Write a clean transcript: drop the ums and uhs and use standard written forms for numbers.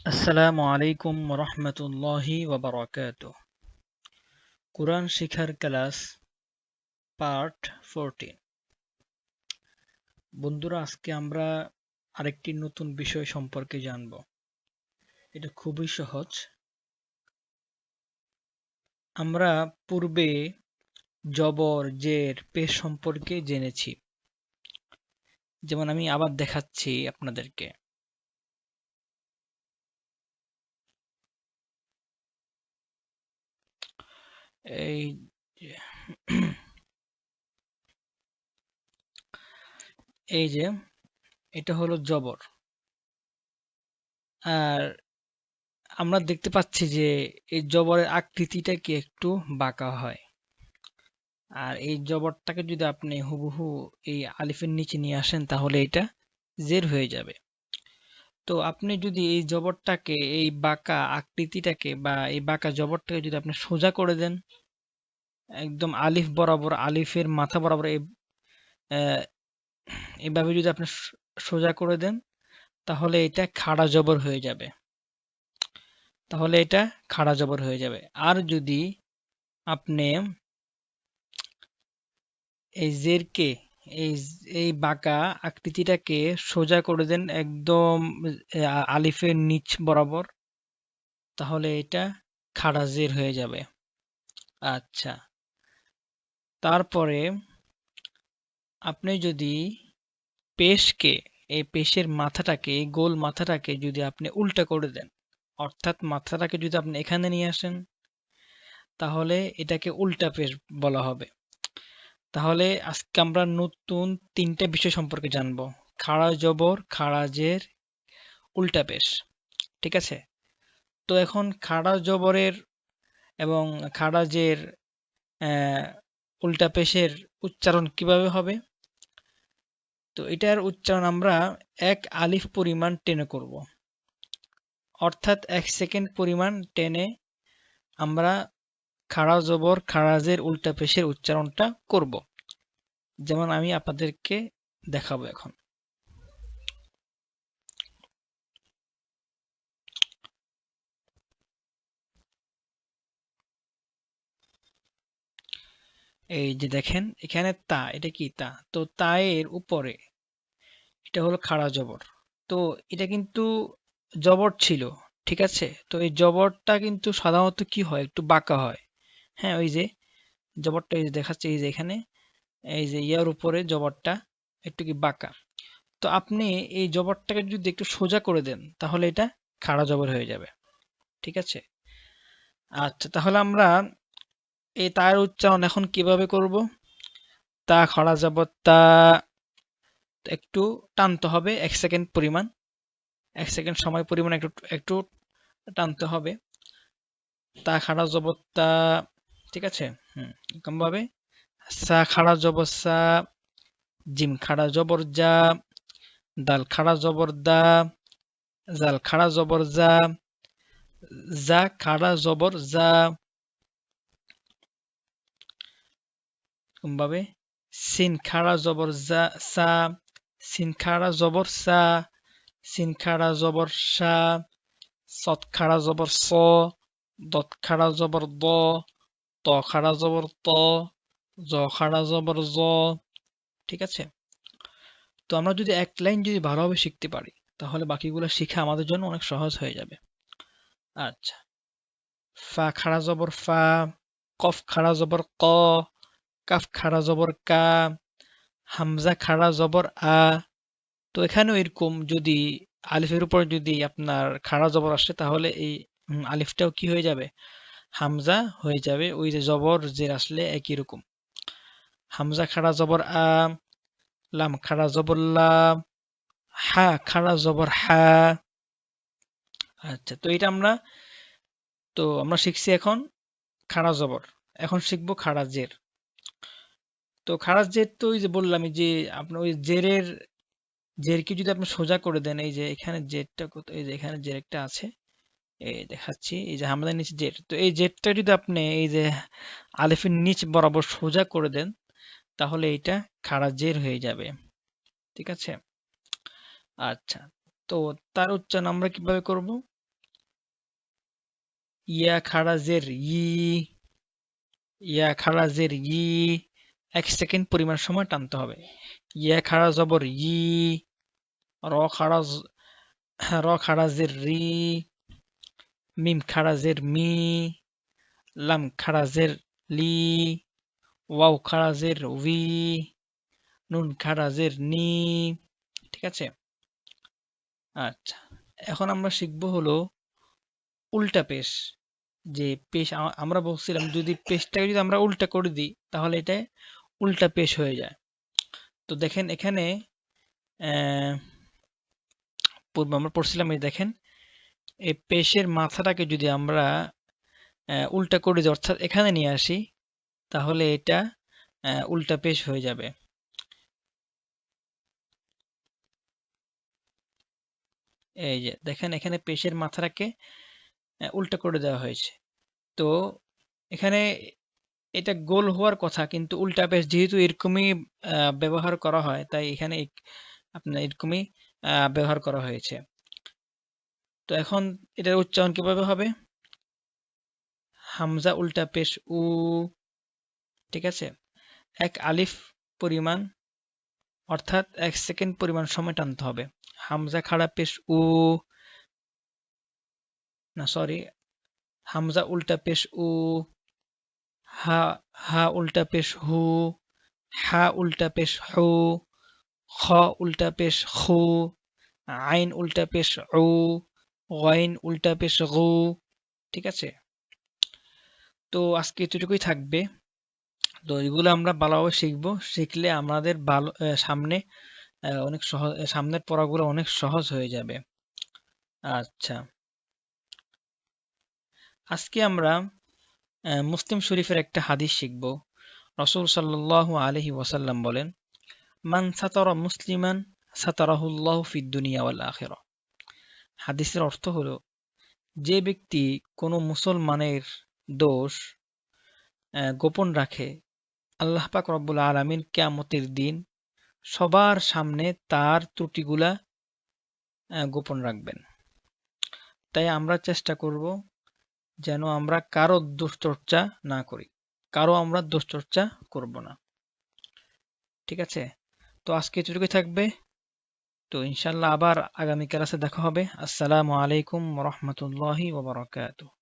আসসালামু আলাইকুম রহমতুল্লাহি ওয়াবারাকাতুহ। কোরআন শিখার ক্লাস পার্ট 14। বন্ধুরা, আজকে আমরা আরেকটি নতুন বিষয় সম্পর্কে জানব। এটা খুবই সহজ। আমরা পূর্বে জবর, জের, পেশ সম্পর্কে জেনেছি। যেমন আমি আবার দেখাচ্ছি আপনাদেরকে। এই এই যে এটা হলো জবর। আর আমরা দেখতে পাচ্ছি যে এই জবরের আকৃতিটা কি একটু বাঁকা হয়। আর এই জবরটাকে যদি আপনি হুবহু এই আলিফের নিচে নিয়ে আসেন তাহলে এটা জের হয়ে যাবে। তো আপনি যদি এই জবরটাকে, এই বাঁকা আকৃতিটাকে বা এই বাঁকা জবরটাকে যদি আপনি সোজা করে দেন, একদম আলিফ বরাবর, আলিফের মাথা বরাবর এইভাবে যদি আপনি সোজা করে দেন তাহলে এটা খাড়া জবর হয়ে যাবে। আর যদি আপনি এই জেরকে, এই এই বাঁকা আকৃতিটাকে সোজা করে দেন একদম আলিফের নিচ বরাবর, তাহলে এটা খাড়া জের হয়ে যাবে। আচ্ছা, তারপরে আপনি যদি পেশকে, এই পেশের মাথাটাকে, এই গোল মাথাটাকে যদি আপনি উল্টা করে দেন, অর্থাৎ মাথাটাকে যদি আপনি এখানে নিয়ে আসেন, তাহলে এটাকে উল্টা পেশ বলা হবে। তাহলে আজকে আমরা নতুন তিনটা বিষয় সম্পর্কে জানবো: খাড়া জবর, খাড়া জের, উল্টা পেশ। ঠিক আছে? তো এখন খাড়া জবরের এবং খাড়া জের উল্টা পেশের উচ্চারণ কিভাবে হবে? তো এটার উচ্চারণ আমরা এক আলিফ পরিমাণ টেনে করব, অর্থাৎ 1 সেকেন্ড পরিমাণ টেনে আমরা খাড়া জবর, খাড়া জের, উল্টা পেশের উচ্চারণটা করব। যেমন আমি আপনাদেরকে দেখাবো এখন। এই যে দেখেন এখানে তা, এটা কি তা? তো তা এর উপরে এটা হলো খাড়া জবর। তো এটা কিন্তু জবর ছিল, ঠিক আছে? তো এই জবরটা কিন্তু সাধারণত কি হয়, একটু বাঁকা হয়। হ্যাঁ, ওই যে জবরটা এই যে দেখাচ্ছে, এই যে এখানে এই যে ইয়ার উপরে জবরটা একটু কি বাঁকা। তো আপনি এই জবরটাকে যদি একটু সোজা করে দেন তাহলে এটা খাড়া জবর হয়ে যাবে। ঠিক আছে? আচ্ছা, তাহলে আমরা এই তার উচ্চারণ এখন কিভাবে করব? তা খাড়া জবর তা, একটু টানতে হবে 1 সেকেন্ড পরিমাণ, 1 সেকেন্ড সময় পরিমাণ একটু একটু টানতে হবে। তা খাড়া জবর তা, ঠিক আছে? এরকম ভাবে সা খাড়া জবর সা, জিম খাড়া জবর জা, দাল খাড়া জবর দা, জাল খাড়া জবর জা, জা খাড়া জবর জা। এরকম ভাবে সিন খাড়া জবর জা সা, সিন খাড়া জবর সা, সিন খাড়া জবর সা, সৎ খাড়া জবর স, দত খাড়া জবর দ, ত খাড়া জবর ত, জ খাড়া জবর জ। ঠিক আছে? তো আমরা যদি এক লাইন যদি ভালোভাবে শিখতে পারি তাহলে বাকিগুলো শিখা আমাদের জন্য অনেক সহজ হয়ে যাবে। আচ্ছা, ফা খাড়া জবর ফা, কফ খাড়া জবর ক, কাফ খাড়া জবর কা, হামজা খাড়া জবর আ। তো এখানেও এরকম যদি আলিফের উপর যদি আপনার খাড়া জবর আসে তাহলে এই আলিফটাও কি হয়ে যাবে, হামজা হয়ে যাবে। ওই যে জবর জের আসলে একই রকম। হামজা খাড়া জবর আ, লাম খাড়া জবর লা, হা খাড়া জবর হা। আচ্ছা, তো আমরা শিখছি এখন খাড়া জবর। এখন শিখবো খাড়া জের। তো খাড়া জের তো ওই যে বললাম যে আপনার ওই জেরকে যদি আপনি সোজা করে দেন, এই যে এখানে জেরটা কত, এই যে এখানে জের একটা আছে, এই দেখাচ্ছি, এই যে হামজার নিচে জের। তো এই জেরটা যদি আপনি এই যে আলিফের নিচ বরাবর সোজা করে দেন তাহলে এটা খাড়া জের হয়ে যাবে। ঠিক আছে? আচ্ছা, তো তার উচ্চারণ আমরা কিভাবে করব? ইয়া খাড়া জের ই, ইয়া খাড়া জের ই, 1 সেকেন্ড পরিমাণ সময় টানতে হবে। ইয়া খাড়া জবর ই, র খাড়া র খাড়া জের রি, মিম খাড়া জের মি, লাম খাড়া জের লি, ওয়াও খাড়া জের উই, নুন খাড়া জের নি। ঠিক আছে? আচ্ছা, এখন আমরা শিখব হলো উল্টা পেশ। যে পেশ আমরা বলছিলাম যদি পেশটাকে যদি আমরা উল্টা করে দিই তাহলে এটা উল্টা পেশ হয়ে যায়। তো দেখেন এখানে পূর্বে আমরা পড়ছিলাম, এই দেখেন এই পেশের মাথাটাকে যদি আমরা উল্টা করে দিই অর্থাৎ এখানে নিয়ে আসি তাহলে এটা উল্টা পেশ হয়ে যাবে। এই যে দেখেন এখানে পেশের মাথাটাকে উল্টা করে দেওয়া হয়েছে। তো এখানে এটা গোল হওয়ার কথা কিন্তু উল্টা পেশ যেহেতু এরকমই ব্যবহার করা হয় তাই এখানে আপনার এরকমই ব্যবহার করা হয়েছে। তো এখন এটার উচ্চারণ কিভাবে হবে? হামজা উল্টা পেশ উ, ঠিক আছে? 1 আলিফ পরিমাণ অর্থাৎ 1 সেকেন্ড পরিমাণ সময় টানতে হবে। হামজা খাড়া পেশ উ, না সরি, হামজা উল্টা পেশ উ, হা হা উল্টা পেশ হু, হা উল্টা পেশ হু, খ উল্টা পেশ খু, আইন উল্টা পেশ উ, গইন উল্টা পেশ গু। ঠিক আছে? তো আজকে এতটুকুই থাকবে। তো এগুলো আমরা ভালোভাবে শিখবো, শিখলে আমাদের ভালো সামনে অনেক সহজ, সামনের পড়াগুলো অনেক সহজ হয়ে যাবে। আচ্ছা, আজকে আমরা মুসলিম শরীফের একটা হাদিস শিখব। রাসূল সাল্লাল্লাহু আলাইহি ওয়াসাল্লাম বলেন, মান সাতারা মুসলিমান সাতারাহুল্লাহু ফিদ দুনিয়া ওয়াল আখিরা। হাদিসের অর্থ হলো যে ব্যক্তি কোনো মুসলমানের দোষ গোপন রাখে, আল্লাহ পাক রব্বুল আলামিন কিয়ামতের দিন সবার সামনে তার ত্রুটিগুলা গোপন রাখবেন। তাই আমরা চেষ্টা করব যেন আমরা কারো দুশ্চর্চা না করি, কারো আমরা দুশ্চর্চা করব না। ঠিক আছে? তো আজকে এতটুকুই থাকবে। তো ইনশাল্লাহ আবার আগামী ক্লাসে দেখা হবে। আসসালামু আলাইকুম ওয়া রাহমাতুল্লাহি ওয়া বারাকাতুহু।